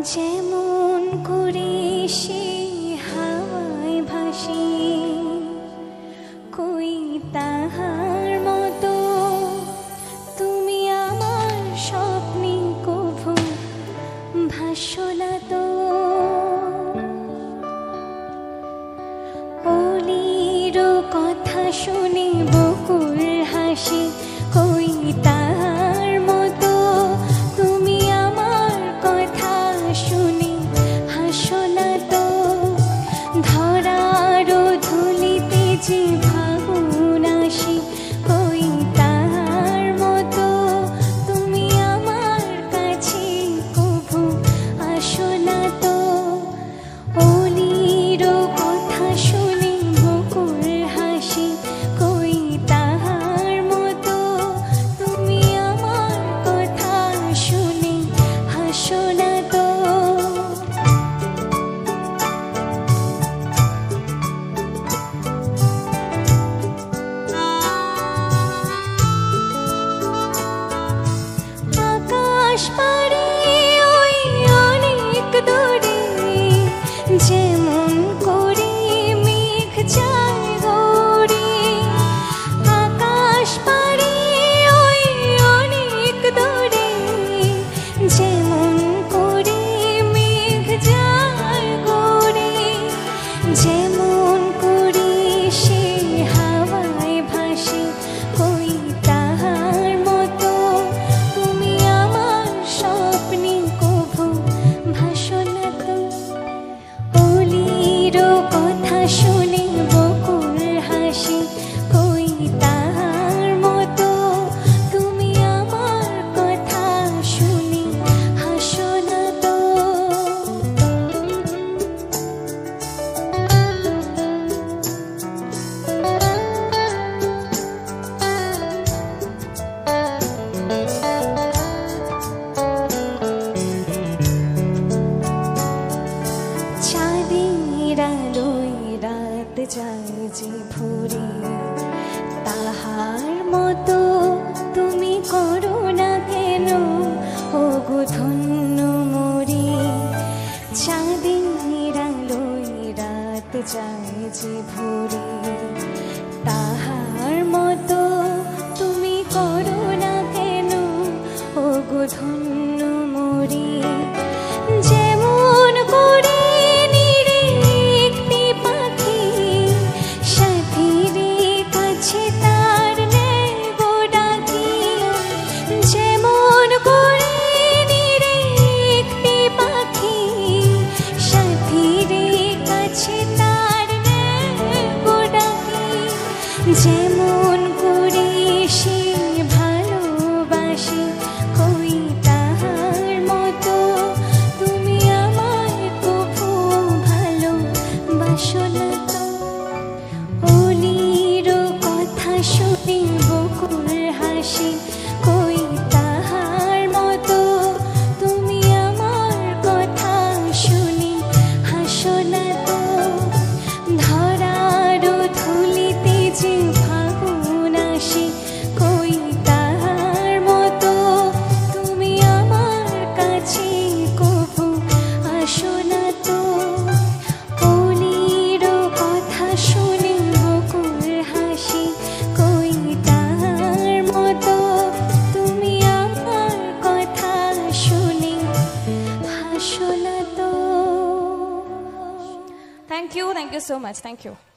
যেমন করে সে হাওয়ায় ভাসে, কই তাহার মতো তুমি আমার স্বপ্নে কভু ভাসো না তো। অলির কথা শুনে বকুল হাসে, কই তাহার মতো তুমি আমার কথা শুনে হাসো না তো। ধরার ধুলিতে যে ভাবন আসে, কই তাহার মতো তুমি আমার কাছে কভু আসো না তো। অলির কথা শুনে বকুল হাসে, কই তাহার মতো তুমি আমার কথা শুনে হাসো না তো। আকাশ পারে ওই অনেক দূরে, যেমন করে মেঘ যায় গড়ে। আকাশ পারে ওই অনেক দূরে, যেমন করে মেঘ যায় গড়ে। যেমন করে সে হাওয়ায় ভাসে, কই তাহার মতো তুমি আমার স্বপ্নে কভু ভাসো না তো। অলির কথা শুনে বকুল হাসে, কই তাহার মতো তুমি আমার কথা শুনে হাসো না তো। চাঁদের আলোয় রাত যায় যে ভোরে, তাহার মতো তুমি করো না কেন ওগো ধন্য মোরে। চাঁদের আলোয় রাত যায় যে ভোরে, তাহার মতো তুমি করো না কেন ওগো ধন্য মোরে। যেমন করে নিরে একটি পাখি সাথীর কাছে তার নেয় গো ডাকি। যেমন করে নিরে একটি পাখি সাথীর কাছে তার নেয় গো ডাকি। যেমন করে সে ভালোবাসে, কই তাহার মতো তুমি আমার কভু ভালোবাসো না তো। অলির কথা শুনে বকুল হাসে, কই তাহার মতো তুমি আমার কথা শুনে হাসো না তো। ধরার ধুলিতে যে ভাবন আসে, কই তাহার মতো তুমি আমার কাছে কভু আসো না তো। অলির কথা শুনে বকুল হাসে, কই তাহার মতো তুমি আমার কথা শুনে হাসো না তো। Thank you so much. Thank you.